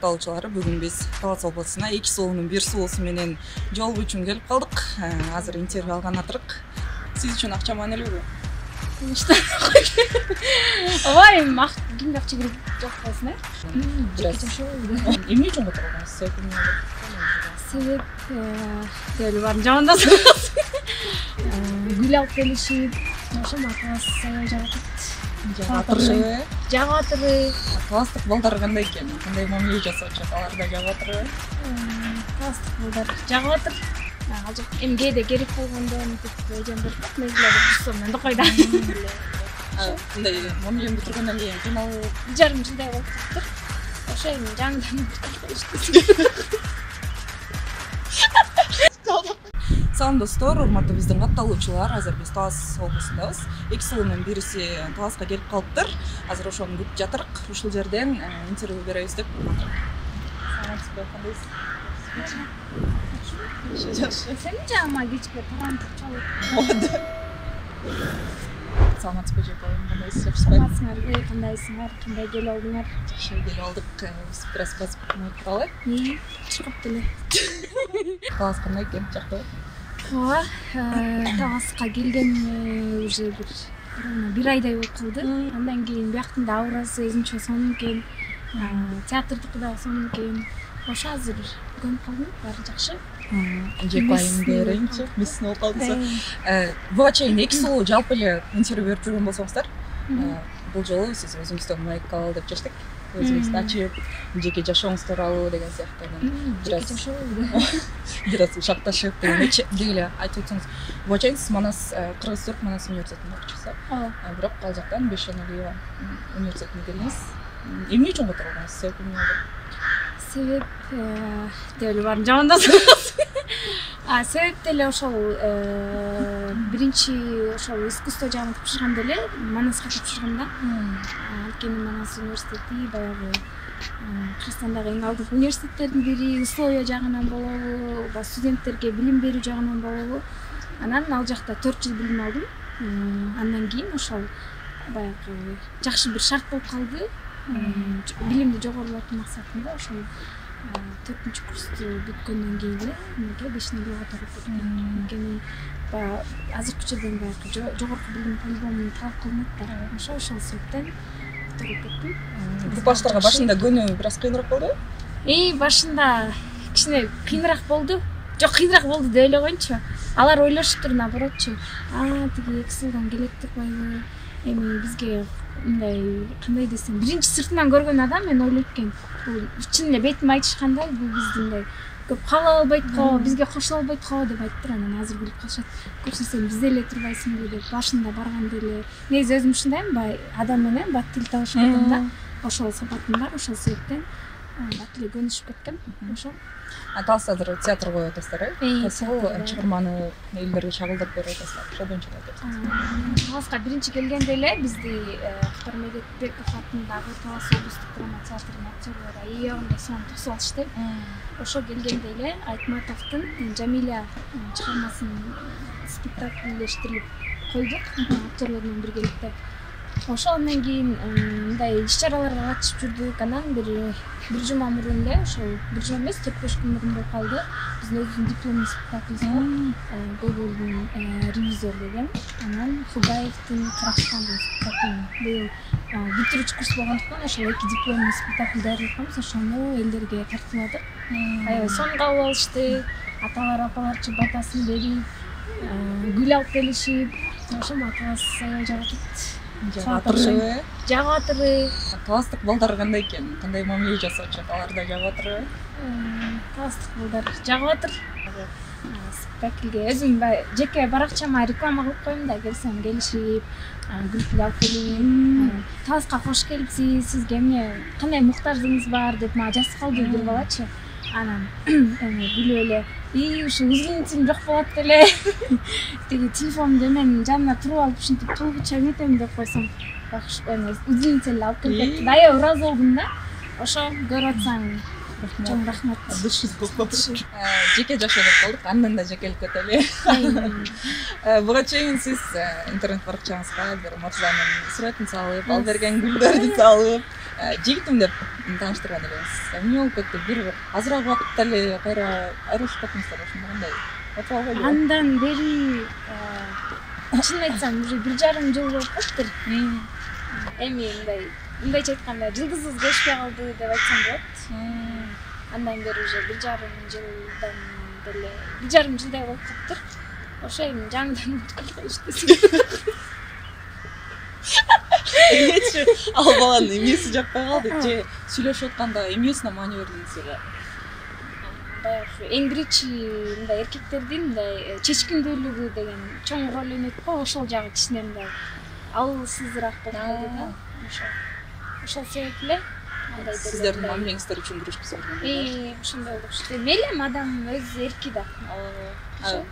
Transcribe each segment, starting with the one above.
Талчылары бүгүн биз Талас облусуна 2 сулунун 1 сулусу менен жолугуу үчүн келип калдык. Азыр интервью алган атырык. Сиз үчүн акча маанилүүбү? Ой, кимге акча керек жок болсун, Эмне үчүн которгонсуз? Себеп деле барын жамандап гүл алып келишип, ошо макас жагатырбы. Таластык балдар кандай экен? Кандай мамиле жасаочу? Алар да жагатырбы? Таластык балдар жагатыр. Азыр эмгеде керек болгондо мынтип эжемдер мезгилде турсам мен да койдум. Мындай мамилени бүтүргөндөн кийин кыйналбы? 1,5 жылдай болуп калыптыр. Ошо эми жаңыдан Салам достор, урматтуу биздин катталуучулар. Азыр биз Талас облусундабыз. 2 сулунун бириси Таласка келип калыптыр. Азыр ошону күтүп жатырык. Ушул жерден интервью беребиз деп атырык. Саламатсызбы, кандайсыз? Сен жама кечке тарантып чалып. Саламатсызбы, жакпайым, кандайсыз? Саламатсыңарбы, кандайсыңар? Кандай келип алдыңар? Жакшы келип алдык. Биз бираз басып туралы. Чыгып деле. Талас кандай экен? Жактыбы? Ооба, Таласка келгениме уже бир айдай болуп калды. Андан кийин бияктын да аурасы өзүнчө сонун экен. Театрдыкы да сонун экен. Ошо азыр көнүп калдым, баары жакшы. Жакпайым берейинчи, биздин болуп калдыңыз. Буга чейин 2 сулуу жалпы эле интервью берип жүргөн болсоңуздар, бул жолу сиз өзүңүздөн маек алалы деп чечтик. Өзүңүздү ачып, жеке жашооңуз тууралуу деген сыяктуу. Бираз шакташып деле айтып өтсөңүз. Буга чейин сиз Манас Кыргыз-Түрк Манас университетинин окуучусу. Бирок ал жактан Бешенали университетине келдиңиз. Эмне үчүн которгонсуз? Себеп эмне болду? Себеп деле барын жамандап. Себеп деле ошол биринчи ошол искусство жагын тапшырганда эле Манаска тапшырганда. Анткени Манас университети баягы Кыргызстандагы эң алдыңкы университеттердин бири, условия жагынан болобу, студенттерге билим берүү жагынан болобу. Анан ал жакта 4 жыл билим алдым. Андан кийин ошол баягы жакшы бир шарт болуп калды. Билимди жогорулатуу максатында ошол 4-курсту бүткөндөн кийин эле мындай Бешенелиге которуп кеттим. Анткени азыркы жерден баягы жогорку билим по-любому талап кылынат да. Ошол себептен которуп кеттим. Группаштарга башында көнүү бираз кыйыныраак болду? Башында кичине кыйыныраак болду. Жок, кыйыныраак болду деп эле коеюнчу. Алар ойлошуптур наоборотчу. Тиги 2 жылдан келет турбайбы? Эми бизге мындай кандай десем, биринчи сыртынан көргөн адам мен ойлойт экен. Бул чын эле бетиме айтышкандай, бул бизди мындай көп кабыл албайт го, бизге кошула албайт го деп айттыр. Анан азыр билип калышат. Көрсөсөң бизде эле турбайсыңбы деп башында барганда эле. Негизи өзүм ушундаймын, адам менен бат тил табышып кетем да. Ошол сапатым бар, ошол себептен бат тилге көнүшүп кеткем. Ошол. Таласта азыр театр коюп атасыздар, Ошол чыгарманы элдерге чагылдырып берип атасыздар. Ошол боюнча да айтасыздар. Таласка биринчи келгенде эле бизди Актор Медетбеков атындагы Талас облустук драма театрынын актерлору аягында сонун тосуп алышты. Ошо келгенде эле Айтматовдун Жамиля чыгармасын спектакльлештирип койдук актерлор менен биргеликте. Ошол андан кийин мындай иш-чараларга катышып жүрдүк. Анан бир жума мурун эле, ошол бир жума эмес, 4-5 күн мурун болуп калды. Биздин өзүбүздүн дипломдук спектаклибиз бар. Гогольдун ревизор деген. Анан Хугаевдин Каракчан деген спектакль. Бул бүтүрүүчү курс болгондуктан ошол 2 дипломдук спектакль даярдап койбуз. Ошону элдерге тартууладык. Аябай сонун кабыл алышты. Аталар апаларчы батасын берип, гүл алып келишип, ошо Талас аябай Жагатырбы? Жагатырбы. Таластык балдар кандай экен? Кандай мамиле жасаочу? Алар да жагатырбы? Таластык балдар жагатыр. Спектакльге өзүм жеке баракчама реклама кылып коем да, келсем келишип, гүл алып келип, Таласка кош келипсиз, сизге эмне кандай муктаждыгыңыз бар деп мага жазып калды бир балачы. Анан гүл эле ушу узунчун жок болот эле. Тиги телефонду мен жанына туруп алып ушинтип толгуча эметем деп койсом, узунчун эле алып келип кетти. Аябай ыраазы болдум да. Ошо көрүп атсаң чоң рахмат. Жеке жашоо деп калдык, андан да жекелип кетели. Буга чейин сиз интернет баракчаңызга бир Мырзанын сүрөтүн салып, ал берген гүлдөрдү салып, жигитим деп тааныштырган элебиз. Эмне болуп кетти? Бир азыраак убакытта эле кайра айырылышып кеттиңиздер, ошондо кандай? Отуп албайбы? Андан бери чынын айтсам уже 1,5 жыл болуп калыптыр. Эми мындайча айтканда жылдызыбыз көрүшпөй калды деп айтсам болот. Андан бери уже 1,5 жылдан деле 1,5 жылдай болуп калыптыр. Ошо эми жаңыдан унутуп калышты. Эмнечи ал баланын эмеси жакпай калды же сүйлөшүп атканда эмесине маани бердиңизби? Баягы эң биринчи мындай эркектердин мындай чечкиндүүлүгү деген чоң роль ойнойт го, ошол жагы кичине мындай алсызыраак болуп калды да. Ошол себеп эле андай деле. Сиздердин мамилеңиздер үчүн күрөшкүсү келген. Ошондой болуп калды. Мейлим адам өз эрки да.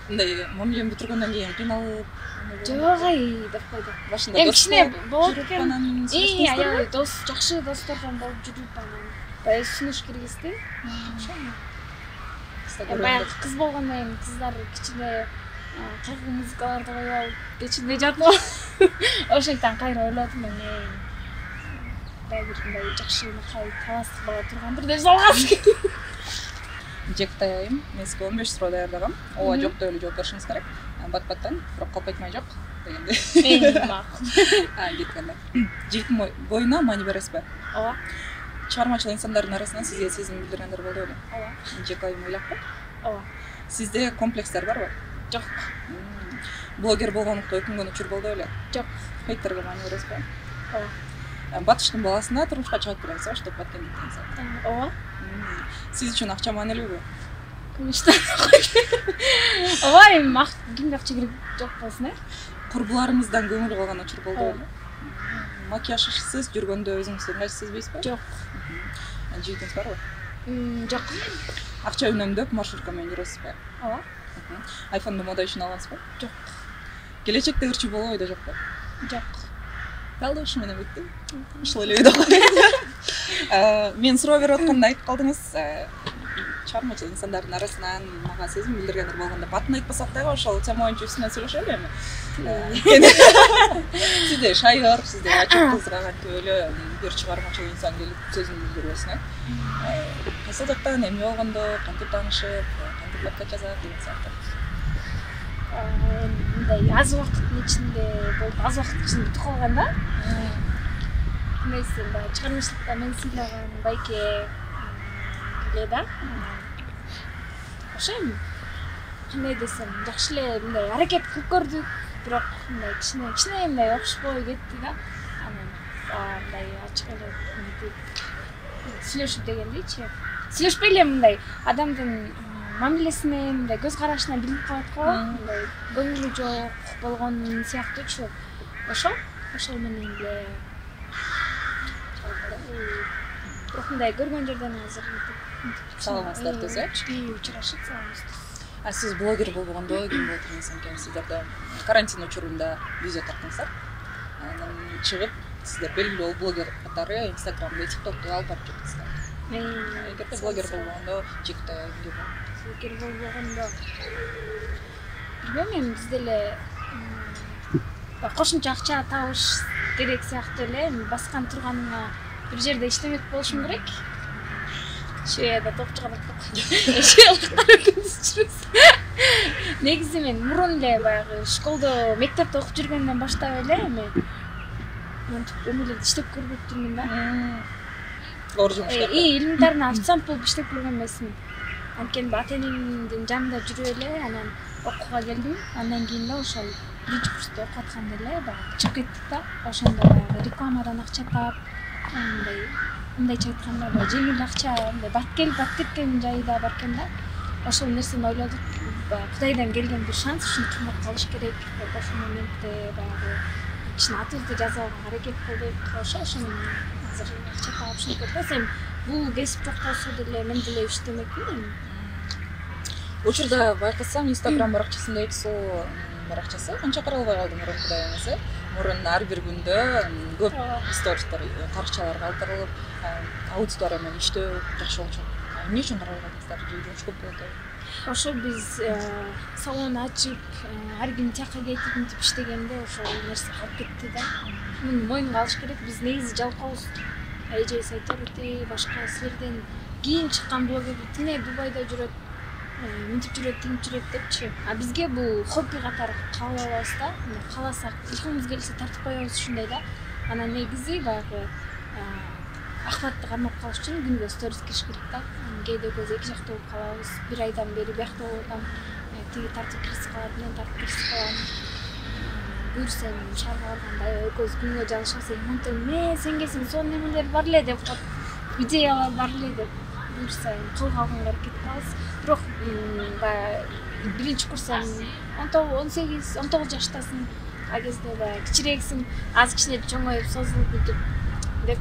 Мындай мамилени бүтүргөндөн кийин кыйналып, Жок деп койду. башында Эми кичине болот экен. анан Аябай дос, жакшы достордон болуп жүрүп анан баягы сунуш киргизди. Баягы кыз болгондон кийин кыздар кичине кайгы музыкаларды коюп алып, кечинде жатып ошондон кайра ойлодум мен. Баягы мындай жакшы накай таластык бала тургандыр деп салгам. Жектай айым, мен сизге 15 суроо даярдагам. Ооба жок деп эле жооп беришиңиз керек. Бат-баттан, бирок коп айтмай жок дегенде. Макул. Кеткенде. Жигиттин боюна маани бересизби? Ооба. Чыгармачыл инсандардын арасынан сизге сезим билдиргендер болду беле? Ооба. Жектай айым ыйлаппы? Ооба. Сизде комплекстер барбы? Жок. Блогер болгондукта өкүнгөн учур болду беле? Жок. Хейтерге маани бересизби? Ооба. Батыштын баласына турмушка чыгып келесиз, оштоп баткен деген. Ооба. Сиз үчүн акча маанилүүбү? Конечно. Ооба, эми кимге акча керек жок болсун, Курбуларыңыздан көңүл калган учур болду беле? Макияжсыз жүргөндө өзүңүздү ыңгайсыз сезбейсизби? Жок. Жигитиңиз барбы? Жок. Акча үнөмдөп маршрутка менен жүрөсүзбү? Ооба. Айфонду мода үчүн аласызбы? Жок. Келечекте ырчы болуу ойдо жокпу? Жок. Калды ушу менен бүттү. Ушул эле ойдо кой. Мен суроо берип атканда айтып калдыңыз, чыгармачыл инсандардын арасынан мага сезим билдиргендер болгондо батын айтпасак дагы ошол тема боюнча үстүнөн сүйлөшөлү эми. Сизде шайыр, сизде ачык кызган эле бир чыгармачыл инсан келип сөзүн билдирбесин. Кайсы жактан эмне болгондо, кантип таанышып, кантип подкаст жазат деген сыяктуу. Мындай аз убакыттын ичинде болуп, аз убакыттын ичинде бүтүп калган да. Нейсе, чыгармачылыкта мен сыйлаган байке эле да. Ошо эми кандай десем, жакшы эле мындай аракет кылып көрдүк, бирок мындай кичине мындай окшошпой кетти да. Анан мындай ачык эле сүйлөшүп дегендейчи. Сүйлөшпөй эле мындай адамдын мамилесине, мындай көз карашына билинип калат го, мындай көңүлү жок болгон сыяктуучу. Ошол менен эле бирок мындай көргөн жерден азыр саламатсыздар тезечи? Учурашып саламатсыз. Сиз блогер болгондо ким болдуңуз экен? Сиздерде карантин учурунда видео тарттыңыздар. Анан чыгып, сиздер белгилүү блогер катары Инстаграмда, ТикТокто алып барып жүрсүңүздөр. Эгерде блогер болгондо жекте блогер болгондо билбейм, бизде эле кошумча акча табыш керек сыяктуу эле, баскан турганыңа бир жерде иштемек болушум керек. Швеяда топчуга негизи мен мурун эле баягы школдо, мектепте окуп жүргөндөн баштап эле эми мынтип эмелерди иштеп көрбөптүрмүн да. Оор жумуштар. Илимдерин официант болуп иштеп көргөн эмесмин. Анткени ата-энемдин жанында жүрүп эле анан окууга келдим. Андан кийин да ошол биринчи курста окуп атканда эле баягы чыгып кеттик да. Ошондо баягы рекламадан акча таап, мындайча айтканда баягы жеңил акча, мындай бат кеткен жайы да бар экен да. Ошол нерсени ойлодук. Кудайдан келген бир шанс, ушуну кыймат кылыш керек деп ошол моментте баягы кичине атыбызды жазып алганга аракет кылдык. Ошо менен азыр акча таап ушинтип кетсем, бул кесип жок болсо деле мен деле иштемекмин. Учурда байкасам, Инстаграм баракчасында Эксо баракчасы канча каралбай калды мурункудай эмес. Мурун ар бир күндө көп сториттер, каракчалар калтырылып, аудитория менен иштөө жакшы болчу. Эмне үчүн каралбадыңыздар? Жумуш көп болду. Ошо биз салон ачып, ар ким тияка кетип мынтип иштегенде ошол нерсе калып кетти да. Муну моюнга алыш керек. Биз негизи жалкообуз. AJ Сайтерти, башка силерден кийин чыккан блогерлер тине Дубайда жүрөт, мынтип жүрөт, тигинтип жүрөт депчи. А бизге бул хобби катары кабыл алабыз да. Кааласак, илхимибиз келсе тартып коебуз ушундай да. Анан негизи баягы акыбатты кармап калыш үчүн күнгө сторис кириш керек да. Кээде көз эки жакта болуп калабыз. Бир айдан бери биякта болуп атам. Тиги тартып кирсе калат, мен тартып кирсе калам. Көрсөм шаарга барганда экөөбүз күнгө жалышасың. Мынтен сен келсең сонун немелер бар эле деп коет. Идеялар бар эле деп. Көрсөм кылга алганга аракет кылабыз. Бирок баягы биринчи курстан 18, 19 жаштасың. А кезде баягы кичирээксиң, аз кичине чоңоюп созулуп бүтүп деп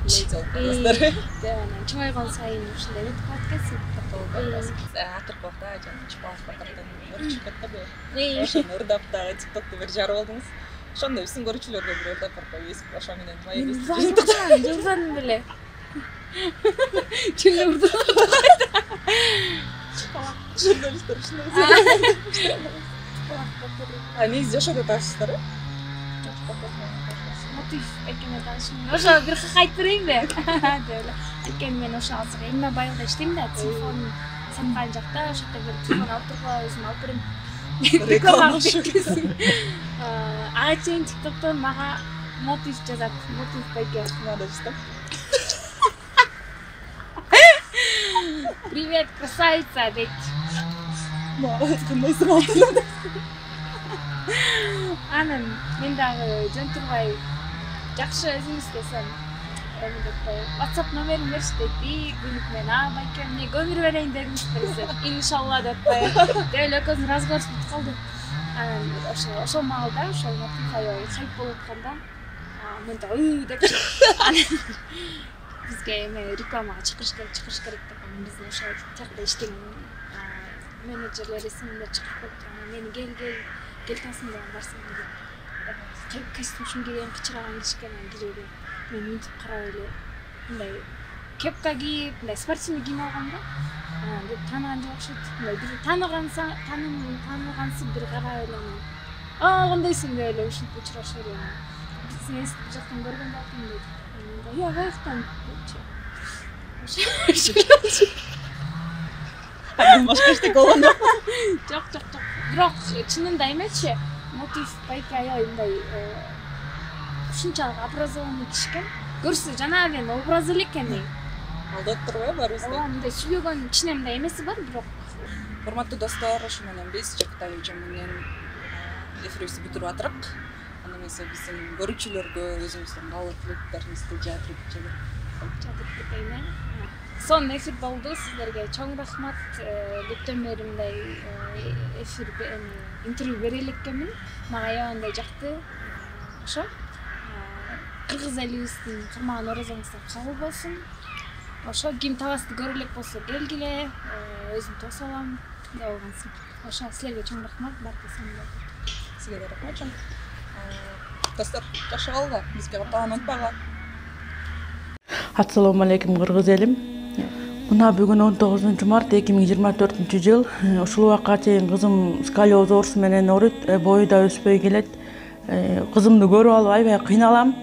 чоңойгон сайын ушундай өтүп калат экенсиң. Акыркы убакта жана чыпалак батырдан көрчүп кетти бул. Ошону ырдап дагы TikTok'то бир жарып алдыңыз. Ошондо биздин көрүүчүлөргө бир ырдап бар коебуз. Ошо менен маегибиз. Жылдан беле. Чын урду. Журналисттер ушундай. Негизи жашоодо таашсыздар э? Мотив экене таашым. Ошо бир айтып берейинби? Деп эле. Анткени мен ошо азыр эми байылда иштейм да, телефон саткан жакта, ошо жерде бир телефон алып туруп алабыз, алып берем. Реклама ага чейин TikTok'тон мага мотив жазат. Мотив байке. Надо читап. Привет, красавица, дейт. Кандай сымалтын. Анан мен дагы жөн турбай жакшы өзүңүзгө сон WhatsApp номерин бериш дейт. Күнүк мен байке эмне көмүр берейин дедим берсе. Иншалла деп деп эле көзүн разговор бүтүп калды. Анан ошол маалда ошол мотив аябай хайп болуп атканда мен да деп бизге эме рекламага чакырыш керек деп биздин ошол жакта иштеген менеджерлер эсимде чыгып коюптур. Мени кел тасың деген барсың деп. Костюм кийген кычыраган кишке мен киребем. Мен мынтип карап эле мындай кепка кийип, мындай спортивный кийим алгам да. Деп таанаган жок окшойт. Мындай бир таанагансып бир карап эле мен. Кандайсың деп эле ушинтип учурашып элем. Сени бир жактан көргөн болдум дейт. Я каяктан депчи. Башка эчтеке болгон жок. Жок. Бирок чынында эмечи, мотив байке аябай мындай ушунчалык образованный киши экен. Көрсө жана мен образ эле экен. Алдап турбайбы барыбызды? Ооба, мындай сүйлөгөн кичине мындай эмеси бар, бирок. Урматтуу достор, ошо менен биз Жактай эжем менен эфирибизди бүтүрүп атырык. Анда эмесе биздин көрүүчүлөргө өзүңүздүн каалоо тилектериңизди жатырып кетейин. Сонун эфир болду. Сиздерге чоң рахмат. Көптөн бери мындай эфир интервью бере элеккенмин. Мага аябай жакты. Ошо кыргыз элибиздин кырмаган орозоңуздар кабыл болсун. Ошо ким табасты көрө элек болсо келгиле. Өзүм тоос алам деп алгансың. Ошо силерге чоң рахмат. Барка сонун болду. Сизге да рахмат чоң. Достор, жакшы калгыла. Бизге каттаган унутпагыла. Assalamu alaikum кыргыз элим. Мына бүгүн 19 март 2024 жыл. Ушул убакка чейин кызым сколиоз оорусу менен ооруйт, бою да өспөй келет. Кызымды көрүп алып аябай кыйналам.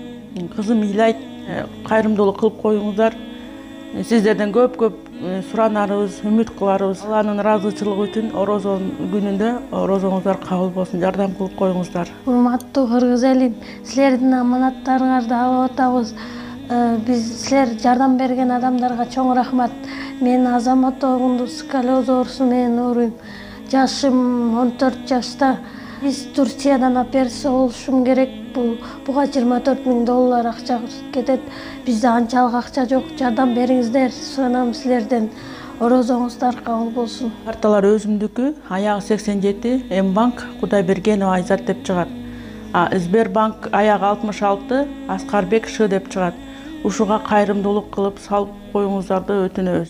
Кызым ыйлайт, кайрымдуулук кылып коюңуздар. Сиздерден көп суранарыбыз, үмүт кыларыбыз. Алланын ыраазычылыгы үчүн орозон күнүндө орозоңуздар кабыл болсун, жардам кылып коюңуздар. Урматтуу кыргыз элим, силердин аманаттарыңарды алып атабыз. Биз силер жардам берген адамдарга чоң рахмат. Мен Азамат оогунду сколиоз оорусу менен ооруйм. Жашым 14 жашта. Биз Турциядан операция болушум керек. Буга $24,000 акча кетет. Бизде анчалык акча жок. Жардам бериңиздер. Суранам силерден. Орозоңуздар кабыл болсун. Карталар өзүмдүкү, аягы 87, М-банк Кудайбергенова Айзат деп чыгат. Сбербанк аягы 66, Аскарбек Ш деп чыгат. Ушуга кайрымдуулук кылып салып коюңуздарды өтүнөбүз.